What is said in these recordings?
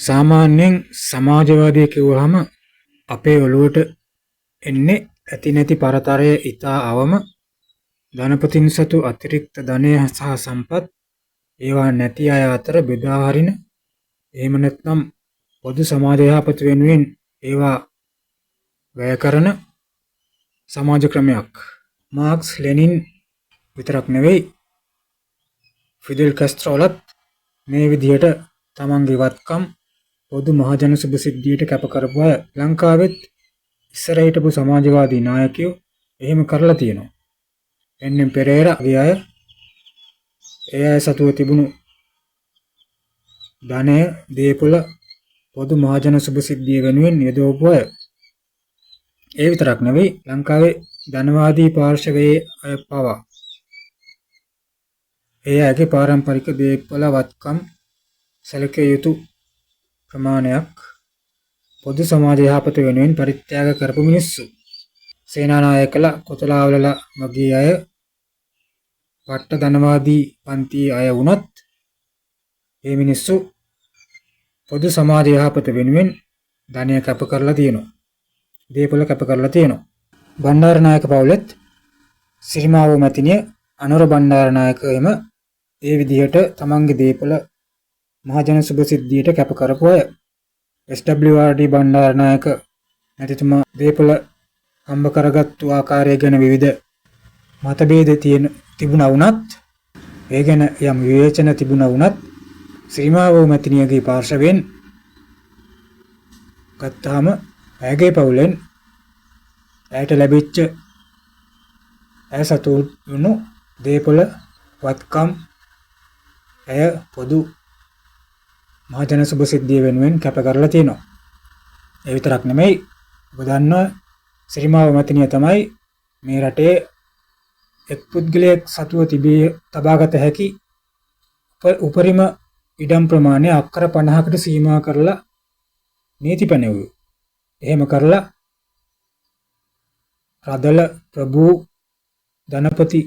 සාමාන්‍යයෙන් සමාජවාදී කිව්වහම අපේ ඔළුවට එන්නේ ඇති නැති පරතරය ඉතා අවම ධනපතින් සතු අතිරික්ත ධනය සහ සම්පත් ඒවා නැති අය අතර බෙදා හරින එහෙම නැත්නම් පොදු සමාජ යහපත වෙනුවෙන් ඒවා වැය කරන සමාජ ක්‍රමයක්. මාක්ස් ලෙනින් විතරක් නෙවෙයි ෆිඩෙල් කැස්ට්‍රෝලත් මේ විදිහට තමන්ගේ වත්කම් පොදු මහජන සුබ සිද්ධියට කැප කරපු අය. ලංකාවෙත් ඉස්සර හිටපු සමාජවාදී නායකයෝ එහෙම කරලා තියෙනවා. එන්.එම්. පෙරේරා වගේ අය ඒ අය සතුව තිබුණු ධනය දේපොළ පොදු මහජන සුබ සිද්ධිය වෙනුවෙන් යොදවපු අය. ඒ විතරක් නෙවෙයි ලංකාවේ ධනවාදී පාර්ශවයේ අය පවා ඒ අයගේ පාරම්පරික දේපොළ වත්කම් සැලකිය යුතු ප්‍රමාණයක් පොදු සමාජ යහපත වෙනුවෙන් පරිත්‍යාග කරපු මිනිස්සු. සේනානායකලා කොතලාවලලා වගේ අය පට්ට ධනවාදී පන්තියේ අය වුණත් මේ මිනිස්සු පොදු සමාජ යහපත වෙනුවෙන් ධනය කැප කරලා තියෙනවා. දේපොළ කැප කරලා තියෙනවා. බණ්ඩාරනායක පවුලෙත් සිරිමාවෝ මැතිණිය අනුර බණ්ඩාරනායක එම ඒ විදිහට තමන්ගේ දේපොළ මහජන සුබ සිද්ධියට කැප කරපු අය. SWRD බණ්ඩාරනායක මැතිතුමා දේපොළ හම්බ කරගත්තු ආකාරය ගැන විවිධ මතභේද තිබුණා වුණත් ඒ ගැන යම් විවේචන තිබුණා වුණත් සිරිමාවෝ මැතිණියගේ පාර්ශවයෙන් ගත්තාම ඇයගේ පවුලෙන් ඇයට ලැබිච්ච ඇය සතු වුණු දේපොළ වත්කම් ඇය පොදු මහජන සුබ සිද්ධිය වෙනුවෙන් කැප කරලා තියෙනවා. ඒ විතරක් නෙමෙයි ඔබ දන්නවා සිරිමාවෝ මැතිණිය තමයි මේ රටේ එක් පුද්ගලයෙක් සතුව තබාගත හැකි උපරිම ඉඩම් ප්‍රමාණය අක්කර 50කට සීමා කරලා නීති පැනෙව්වේ. එහෙම කරලා රදල ප්‍රභූ ධනපති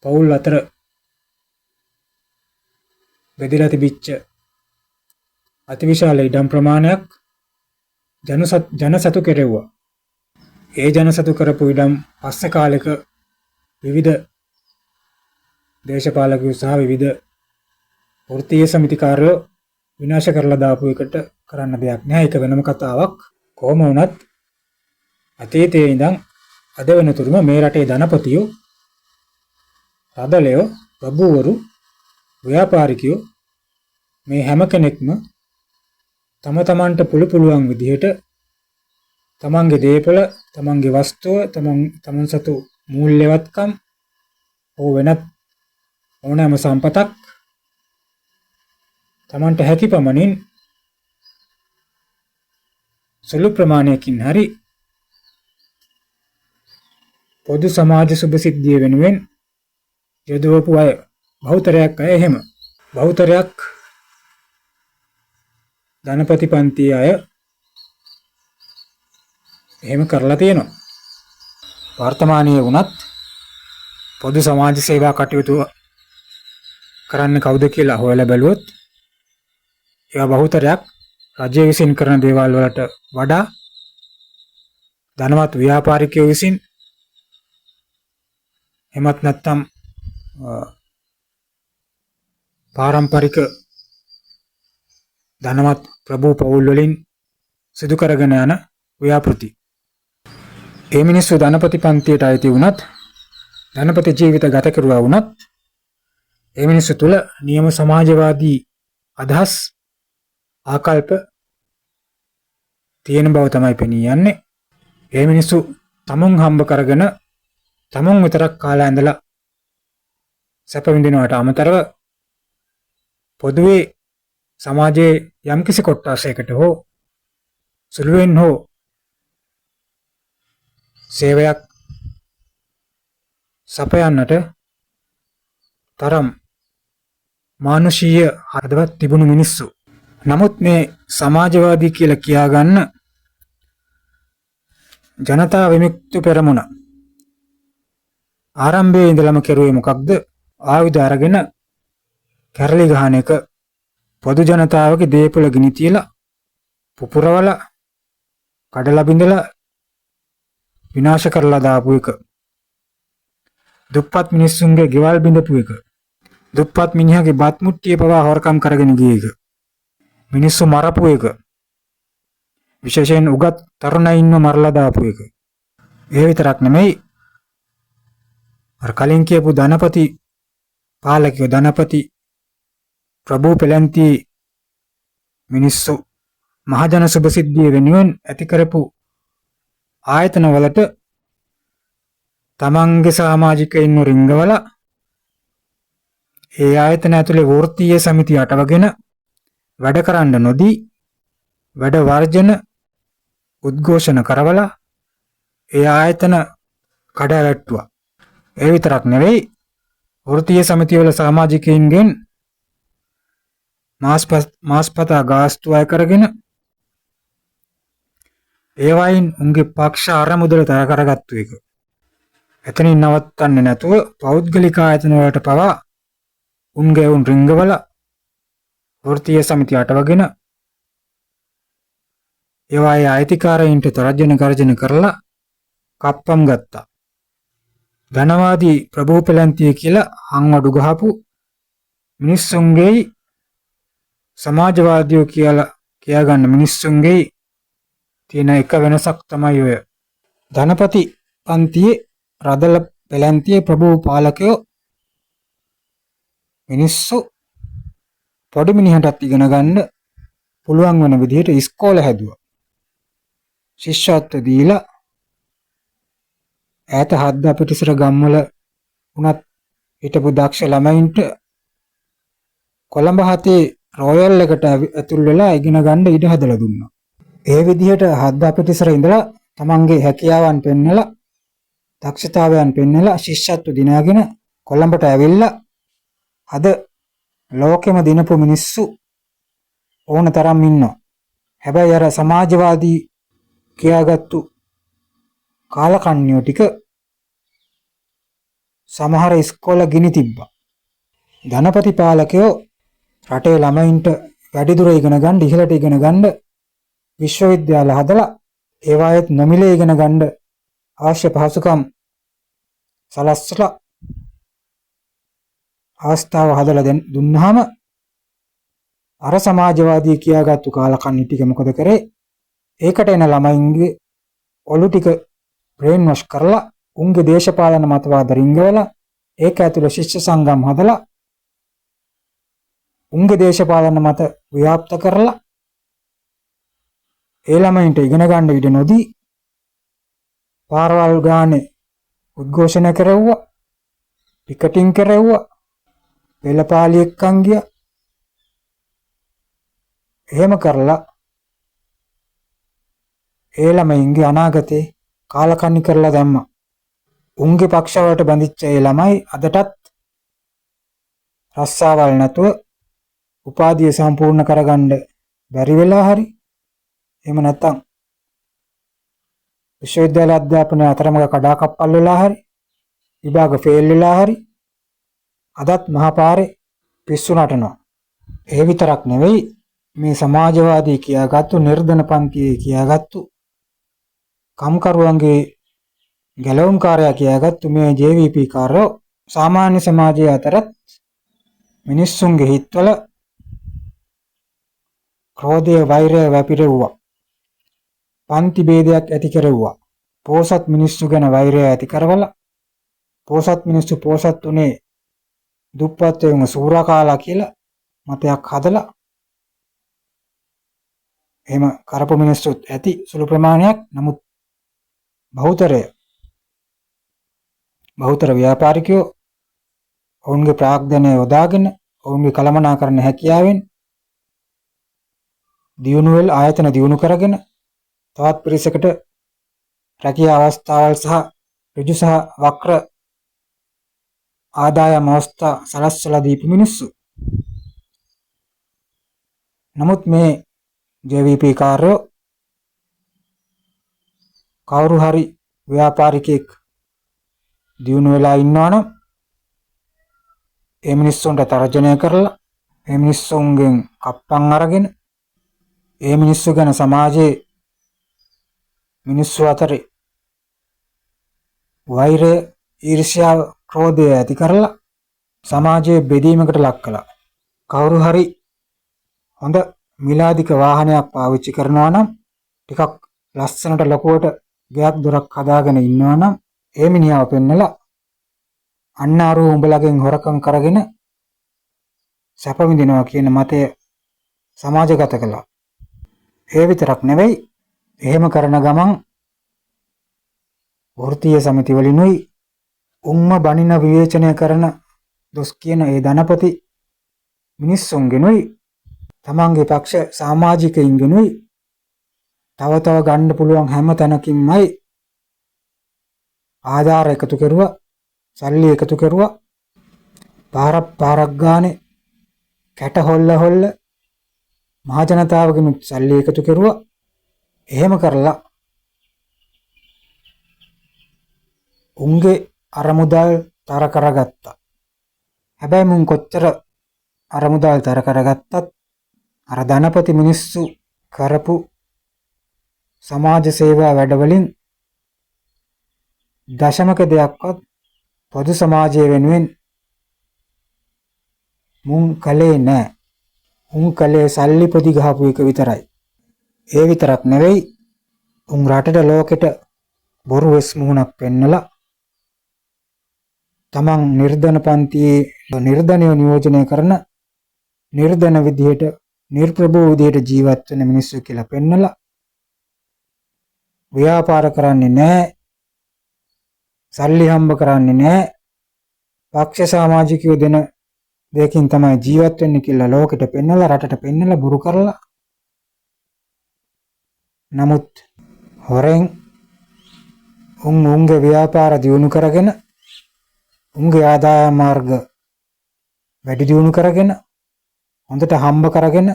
පවුල් අතර බෙදලා තිබිච්ච අතිවිශාල ඉඩම් ප්‍රමාණයක් ජනසතු කෙරෙව්වා. ඒ ජනසතු කරපු ඉඩම් පස්සේ කාලෙක විවිධ දේශපාලකයෝ සහ විවිධ වෘත්තීය සමිතිකාරයෝ විනාශ කරලා දාපු එකට කරන්න දෙයක් නෑ. ඒක වෙනම කතාවක්. කොහොම වුණත් අතීතයේ ඉඳන් අද වෙනතුරුම මේ රටේ ධනපතියෝ, රදලයෝ, ප්‍රභූවරු, ව්‍යාපාරිකයෝ මේ හැම කෙනෙක්ම තම තමන්ට පුළුවන් විදිහට තමන්ගේ දේපොළ, තමන්ගේ වස්තුව, තමන් සතු මූල්‍යවත්කම් හෝ වෙනත් ඕනෑම සම්පතක් තමන්ට හැකි පමණින් සුළු ප්‍රමාණයකින් හරි පොදු සමාජ සුබ සිද්ධිය වෙනුවෙන් යොදවපු අය. බහුතරයක් අය එහෙම. බහුතරයක් ධනපති පන්තියේ අය එහෙම කරලා තියෙනවා. වර්තමානයේ වුණත් පොදු සමාජ සේවා කටයුතු කරන්න කවුද කියලා හොයලා බැලුවොත් ඒවා බහුතරයක් රජය විසින් කරන දේවල් වලට වඩා ධනවත් ව්‍යාපාරිකයෝ විසින් එමත් නැත්නම් පාරම්පරික ධනවත් ප්‍රභූ පවුල් වලින් සිදු කරගෙන යන ව්‍යාපෘති. ඒ මිනිස්සු ධනපති පන්තියට අයිති වුණත්, ධනපති ජීවිත ගත කරුවා වුණත් ඒ මිනිස්සු තුල නියම සමාජවාදී අදහස් ආකල්ප තියෙන බව තමයි පෙනී යන්නේ. ඒ මිනිස්සු තමුන් හම්බ කරගෙන තමුන් විතරක් කාලා ඇඳලා සැප විඳිනවට අමතරව පොදුවේ සමාජයේ යම්කිසි කොටසයකට හෝ සුළුවෙන් හෝ සේවයක් සපයන්නට තරම් මානුෂීය හදවත් තිබුණු මිනිස්සු. නමුත් මේ සමාජවාදී කියලා කියාගන්න ජනතා විමුක්ති පෙරමුණ ආරම්භයේ ඉඳලම කෙරුවේ මොකක්ද? ආයුධ අරගෙන කැරලි ගහන එක, පොදු ජනතාවගේ දේපොළ ගිනි තියලා පුපුරවලා කඩලා බිඳලා විනාශ කරලා දාපු එක. දුප්පත් මිනිස්සුන්ගේ ගෙවල් බිඳපු එක. දුප්පත් මිනිහාගේ බත් මුට්ටිය පවා හොරකම් කරගෙන ගිය එක. මිනිස්සු මරපු එක. විශේෂයෙන් උගත් තරුණයින්ව මරලා දාපු එක. ඒ විතරක් නෙමෙයි අර කලින් කියපු ධනපති පාලකයෝ ධනපති ප්‍රභූ පෙළන්ති මිනිස්සු මහජන සුභසිද්ධිය වෙනුවෙන් ඇති කරපු ආයතන වලට තමන්ගේ සමාජිකයින්ව රිංගවලා ඒ ආයතන ඇතුලේ වෘත්තීය සමිති අටවගෙන වැඩ කරන්න නොදී වැඩ වර්ජන උද්ඝෝෂණ කරවලා ඒ ආයතන කඩාවැට්ටුවා. ඒ විතරක් නෙවෙයි වෘත්තීය සමිතිවල සමාජිකයින්ගෙන් මාස්පතා ගාස්තු අය කරගෙන ඒවයින් උන්ගේ පක්ෂ අරමුදල තර කරගත්තු එක. එතනින් නවත්තන්නේ නැතුව පෞද්ගලික ආයතන වලට පවා උන්ගේ උන් රිංගවල වෘත්තීය සමිති අටවගෙන ඒවායේ අයිතිකාරයින්ට තරජන ගර්ජන කරලා කප්පම් ගත්තා. ධනවාදී ප්‍රභූ පෙළන්තිය කියලා හංවඩු ගහපු මිනිස්සුන්ගේ සමාජවාදියෝ කියලා කියාගන්න මිනිස්සුන්ගේ තියෙන එක වෙනසක් තමයි ඔය. ධනපති පන්තියේ රදල පෙළන්තියේ ප්‍රභූ පාලකයෝ මිනිස්සු පොඩි මිනිහටත් ඉගෙන ගන්න පුළුවන් වෙන විදිහට ඉස්කෝල හැදුවා. ශිෂ්‍යත්ව දීලා ඈත හද්ද පිටිසර ගම්වල උනත් හිටපු දක්ෂ ළමයින්ට කොළඹ හතේ රොයල් එකට ඇතුල් වෙලා ඉගෙන ගන්න ඉඩ හදලා දුන්නා. ඒ විදිහට හද්ද පිටිසර ඉඳලා තමන්ගේ හැකියාවන් පෙන්නලා දක්ෂතාවයන් පෙන්නලා ශිෂ්‍යත්ව දිනාගෙන කොළඹට ඇවිල්ලා අද ලෝකෙම දිනපු මිනිස්සු ඕන තරම් ඉන්නවා. හැබැයි අර සමාජවාදී කියාගත්තු කාලකන්ණියෝ ටික සමහර ඉස්කෝල ගිනි තිබ්බා. ධනපති පාලකයෝ රටේ ළමයින්ට වැඩිදුර ඉගෙන ගන්න ඉහළට ඉගෙන ගන්න විශ්වවිද්‍යාල හදලා ඒවායෙත් නොමිලේ ඉගෙන ගන්න අවශ්‍ය පහසුකම් සලස්සලා අවස්ථාව හදලා දුන්නාම අර සමාජවාදී කියාගත්තු කාලකන්ණි ටික මොකද කරේ? ඒකට එන ළමයින්ගේ ඔලු ටික බ්‍රේන් වොෂ් කරලා උන්ගේ දේශපාලන මතවාද රිංගවලා ඒක ඇතුළේ ශිෂ්‍ය සංගම් හදලා උන්ගේ දේශපාලන මත ව්‍යාප්ත කරලා ඒ ළමයින්ට ඉගෙන ගන්න ඉඩ නොදී පාරවල් ගානේ උද්ඝෝෂණ කරවුවා, පිකටින් කරවුවා, පෙළපාලි එක්කන් ගියා. එහෙම කරලා ඒ ළමයින්ගේ අනාගතේ කාලකන්ණි කරලා දැම්මා. උන්ගේ පක්ෂවලට බැඳිච්ච ඒ ළමයි අදටත් රස්සාවල් නැතුව උපාධිය සම්පූර්ණ කරගන්න බැරි වෙලා හරි එහෙම නැත්නම් විශ්වවිද්‍යාල අධ්‍යාපනය අතරමඟ කඩාකප්පල් වෙලා හරි විභාග ෆේල් වෙලා හරි අදත් මහපාරේ පිස්සු නටනවා. ඒ විතරක් නෙවෙයි මේ සමාජවාදී කියාගත්තු නිර්ධන පන්තියේ කියාගත්තු කම්කරුවන්ගේ ගැලවුම්කාරයා කියාගත්තු මේ JVP කාරෝ සාමාන්‍ය සමාජයේ අතරත් මිනිස්සුන්ගේ හිත්වල ක්‍රෝධය වෛරය වැපිරෙව්වා. පන්ති ભેදයක් ඇති කෙරෙව්වා. පෝසත් මිනිස්සු ගැන වෛරය ඇති කරවලා පෝසත් මිනිස්සු පෝසත් උනේ දුප්පත් වුණ සූරා කාලා කියලා මතයක් හදලා එහෙම කරපු මිනිස්සුත් ඇති සුළු ප්‍රමාණයක්. නමුත් බහුතර ව්‍යාපාරිකයෝ ඔවුන්ගේ ප්‍රාග්ධනය යොදාගෙන ඔවුන්ගේ කළමනාකරණ හැකියාවෙන් දියුණුවල් ආයතන දියුණු කරගෙන තවත් පිරිසකට රැකියා අවස්ථාවල් සහ ඍජු සහ වක්‍ර ආදායම් අවස්ථා සලස්සලා දීපු මිනිස්සු. නමුත් මේ JVP කාර්යෝ කවුරු හරි ව්‍යාපාරිකයෙක් දියුණු වෙලා ඉන්නවනම් ඒ මිනිස්සුන්ට තර්ජනය කරලා ඒ මිනිස්සුන්ගෙන් කප්පන් අරගෙන ඒ මිනිස්සු ගැන සමාජයේ මිනිස්සු අතරේ වෛරය, ඊර්ෂ්‍යාව, ක්‍රෝධය ඇති කරලා සමාජයේ බෙදීමකට ලක් කළා. කවුරු හරි හොඳ මිලාදික වාහනයක් පාවිච්චි කරනවා නම් ටිකක් ලස්සනට ලකුවට ගයක් දොරක් හදාගෙන ඉන්නවා නම් ඒ මිනිහාව පෙන්නලා අන්න අර උඹලගෙන් හොරකම් කරගෙන සැප විඳිනවා කියන මතය සමාජගත කළා. ඒ විතරක් නෙවෙයි, එහෙම කරන ගමන් වෘත්තීය සමිති වලිනුයි උම්ම බනින විවේචනය කරන දොස් කියන ඒ ධනපති මිනිස්සුන්ගෙනුයි තමන්ගේ පක්ෂ සමාජිකයින්ගෙනුයි තව තව ගන්න පුළුවන් හැම තැනකින්මයි ආධාර එකතු කරුවා, සල්ලි එකතු කරුවා, පාරක් ගානේ කැට හොල්ල මහ ජනතාවගෙනුත් සල්ලි එකතු කරුවා. එහෙම කරලා උන්ගේ අරමුදල් තර කරගත්තා. හැබැයි මුන් කොච්චර අරමුදල් තර කරගත්තත් අර ධනපති මිනිස්සු කරපු සමාජ සේවා වැඩවලින් දශමක දෙයක්වත් පොදු සමාජය වෙනුවෙන් මුන් කලේ නෑ. උන් කලේ සල්ලි පොදි ගහපු එක විතරයි. ඒ විතරක් නෙවෙයි, උන් රටට ලෝකෙට බොරු වෙස් මුහුණක් පෙන්නලා තමන් නිර්ධන පන්තියේ නිර්ධනය නියෝජනය කරන නිර්ධන විදිහට නිර්ප්‍රභූ විදිහට ජීවත් වෙන මිනිස්සු කියලා පෙන්නලා ව්‍යාපාර කරන්නේ නැහැ, සල්ලි හම්බ කරන්නේ නැහැ, පක්ෂ සමාජිකයෝ දෙන දෙකින් තමයි ජීවත් වෙන්නේ කියලා ලෝකෙට පෙන්නලා රටට පෙන්නලා බුරු කරලා නමුත් හොරෙන් උන්ගේ ව්‍යාපාර දියුණු කරගෙන උන්ගේ ආදායම් මාර්ග වැඩි දියුණු කරගෙන හොඳට හම්බ කරගෙන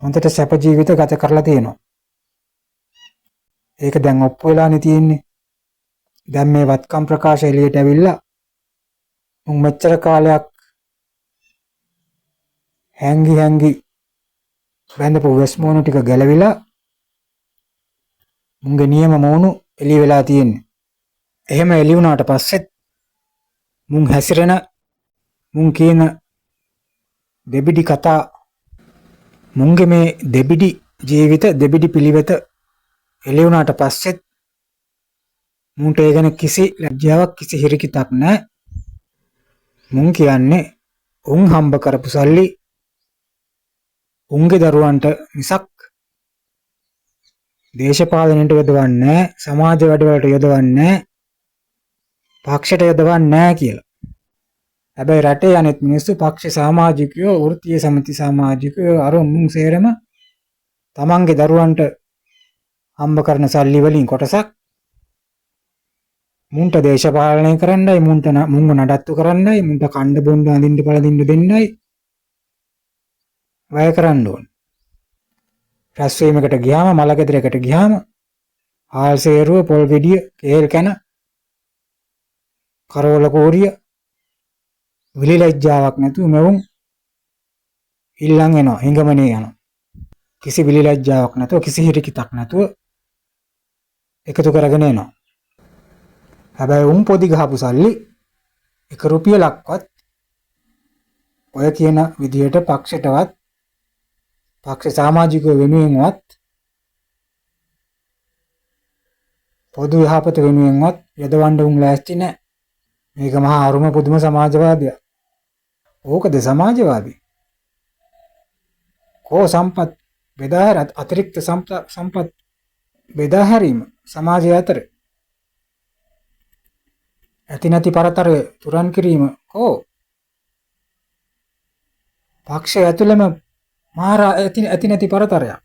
හොඳට සැප ජීවිත ගත කරලා තියෙනවා. ඒක දැන් ඔප්පු වෙලානේ තියෙන්නේ. දැන් මේ වත්කම් ප්‍රකාශ එළියට ඇවිල්ලා උන් මෙච්චර කාලයක් හැංගි බැඳපු වෙස්මෝනු ටික ගැලවිලා මුන්ගේ නියම මෝනු එළිය වෙලා තියෙන්නේ. එහෙම එළි වුණාට පස්සෙත් මුන් හැසිරෙන මුන් කියන දෙබිඩි කතා මුන්ගේ මේ දෙබිඩි ජීවිත දෙබිඩි පිළිවෙත එළි වුණාට පස්සෙත් මුන්ට ඒ ගැන කිසි ලැජ්ජාවක් කිසි හිරිකිතක් නැහැ. මුන් කියන්නේ උන් හම්බ කරපු සල්ලි උන්ගේ දරුවන්ට මිසක් දේශපාලනයට යොදවන්නේ නැහැ, සමාජ වැඩවලට යොදවන්නේ නැහැ, පක්ෂයට යොදවන්නේ නැහැ කියලා. හැබැයි රටේ අනෙත් මිනිස්සු පක්ෂ සමාජිකයෝ, වෘත්තීය සමිති සමාජිකයෝ අර මුන් සේරම තමන්ගේ දරුවන්ට හම්බ කරන සල්ලි වලින් කොටසක් මුන්ට දේශපාලනය කරන්නයි, මුන්ව නඩත්තු කරන්නයි, මුන්ට කණ්ඩ බොණ්ඩ අඳින්න පළඳින්න දෙන්නයි වැය කරන්න ඕන. රැස්වීමකට ගියාම, මලගෙදරකට ගියාම හාල් සේරුව, පොල් ගෙඩිය, කේල් කන, කරවල කෝරිය විලිලැජ්ජාවක් නැතුව මෙවුන් ඉල්ලන් එනවා, හිඟමනේ යනවා. කිසි විලිලැජ්ජාවක් නැතුව, කිසි හිරිකිතක් නැතුව එකතු කරගෙන එනවා. හැබැයි උන් පොදි ගහපු සල්ලි එක රුපියලක්වත් ඔය කියන විදිහට පක්ෂයටවත් පක්ෂ සමාජිකයෝ වෙනුවෙන්වත් පොදු යහපත වෙනුවෙන්වත් යොදවන්න උන් ලෑස්ති නැහැ. මේක මහා අරුම පුදුම සමාජවාදයක්. ඕකද සමාජවාදී? කෝ සම්පත් බෙදාහැර, අතිරික්ත සම්පත් බෙදාහැරීම සමාජය අතර ඇති නැති පරතරය තුරන් කිරීම කෝ? පක්ෂය ඇතුළෙම මාරා ඇති නැති පරතරයක්.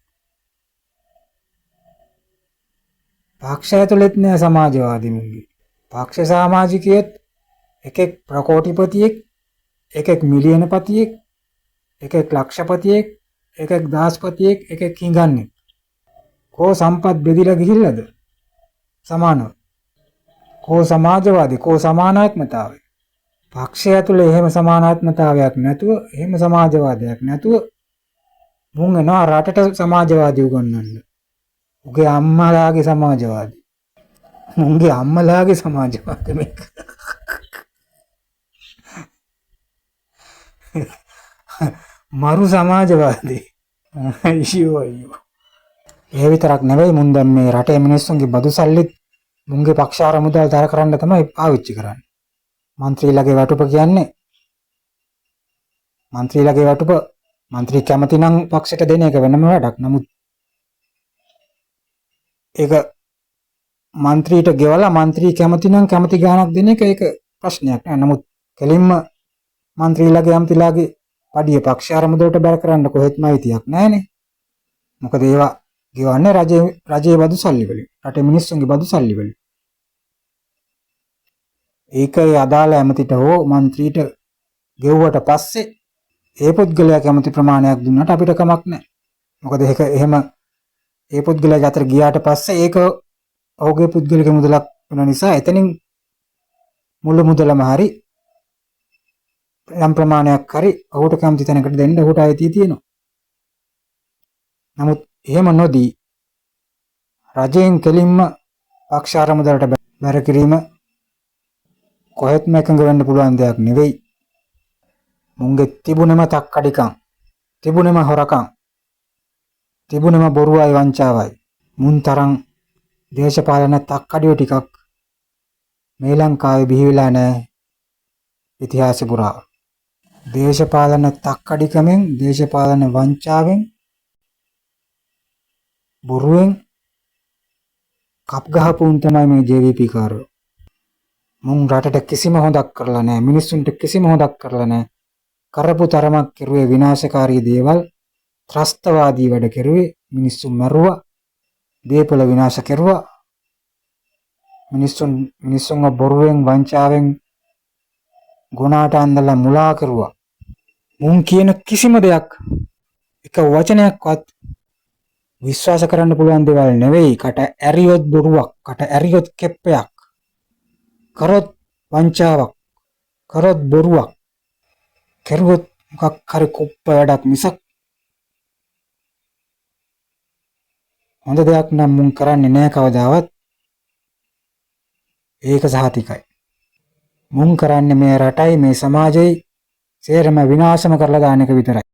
පක්ෂ ඇතුළෙත් නෑ සමාජවාදී මුන්ගේ. පක්ෂ සමාජිකයෙත් එකෙක් ප්‍රකෝටිපතියෙක්, එකෙක් මිලියනපතියෙක්, එකෙක් ලක්ෂපතියෙක්, එකෙක් දාස්පතියෙක්, එකෙක් හිඟන්නේ. කෝ සම්පත් බෙදිලා ගිහිල්ලාද සමානව? කෝ සමාජවාදී? කෝ සමානාත්මතාවය? පක්ෂය ඇතුලේ එහෙම සමානාත්මතාවයක් නැතුව, එහෙම සමාජවාදයක් නැතුව මුන් එනවා රටට සමාජවාදී උගන්වන්න. උගේ අම්මලාගේ සමාජවාදී. මුන්ගේ අම්මලාගේ සමාජවාදී මේක. මරු සමාජවාදී. අයියෝ අයියෝ. ඒ විතරක් නෙවෙයි මුන් දැන් මේ රටේ මිනිස්සුන්ගේ බදු සල්ලිත් මුන්ගේ පක්ෂාර මුදල් දර කරන්න තමයි පාවිච්චි කරන්නේ. മന്ത്രിලගේ වටුප කියන්නේ മന്ത്രിලගේ වටුප മന്ത്രി කැමති නම් පක්ෂයට දෙන එක වෙනම වැඩක්. නමුත් ඒක മന്ത്രിට ගෙවලා മന്ത്രി කැමති නම් කැමති ගාණක් දෙන එක ඒක ප්‍රශ්නයක් නෑ. නමුත් කෙලින්ම മന്ത്രിලගේ අම්තිලාගේ පඩිය පක්ෂාර මුදලට බැර කරන්න කොහෙත්ම අයිතියක් නෑනේ. මොකද ඒවා ගෙවන්නේ රජයේ බදු සල්ලි වලින්. රටේ මිනිස්සුන්ගේ බදු සල්ලි වලින්. ඒක අදාළ ඇමතිට හෝ മന്ത്രിට ගෙවුවට පස්සේ ඒ පුද්ගලයා කැමති ප්‍රමාණයක් දුන්නට අපිට කමක් නැහැ. මොකද ඒක එහෙම ඒ පුද්ගලයාගේ අතට ගියාට පස්සේ ඒක ඔහුගේ පුද්ගලික මුදලක් වෙන නිසා එතනින් මුළු මුදලම හරි යම් ප්‍රමාණයක් හරි ඔහුට කැමති තැනකට දෙන්න ඔහුට අයිතිය තියෙනවා. නමුත් එහෙම නොදී රජයෙන් කෙලින්ම පක්ෂාර මුදලට බැර කිරීම කොහෙත්ම එකඟ වෙන්න පුළුවන් දෙයක් නෙවෙයි. මුන්ගේ තිබුණම තක්කඩිකම්, තිබුණම හොරකම්, තිබුණම බොරුවයි වංචාවයි. මුන් තරම් දේශපාලන තක්කඩියෝ ටිකක් මේ ලංකාවේ බිහි වෙලා නැහැ ඉතිහාසෙ පුරා. දේශපාලන තක්කඩිකමෙන්, දේශපාලන වංචාවෙන්, බොරුවෙන් කප් ගහපුන් තමයි මේ JVP කාරයෝ. මුන් රටට කිසිම හොදක් කරලා නැහැ. මිනිස්සුන්ට කිසිම හොදක් කරලා නැහැ. කරපු තරමක් කෙරුවේ විනාශකාරී දේවල්, ත්‍රස්තවාදී වැඩ කෙරුවේ, මිනිස්සු මරුවා, දේපොළ විනාශ කෙරුවා. මිනිස්සුන්ව බොරුවෙන් වංචාවෙන් ගුණාට අන්දලා මුලා කෙරුවා. මුන් කියන කිසිම දෙයක් එක වචනයක්වත් විශ්වාස කරන්න පුළුවන් දේවල් නෙවෙයි. කට ඇරියොත් බොරුවක්, කට ඇරියොත් කෙප්පයක්, කරොත් වංචාවක්, කරොත් බොරුවක්, කෙරුවොත් මොකක් හරි කුප්ප වැඩක් මිසක් හොඳ දෙයක් නම් මුන් කරන්නේ නැහැ කවදාවත්. ඒක සහතිකයි. මුන් කරන්නේ මේ රටයි මේ සමාජයයි සේරම විනාශම කරලා දාන එක විතරයි.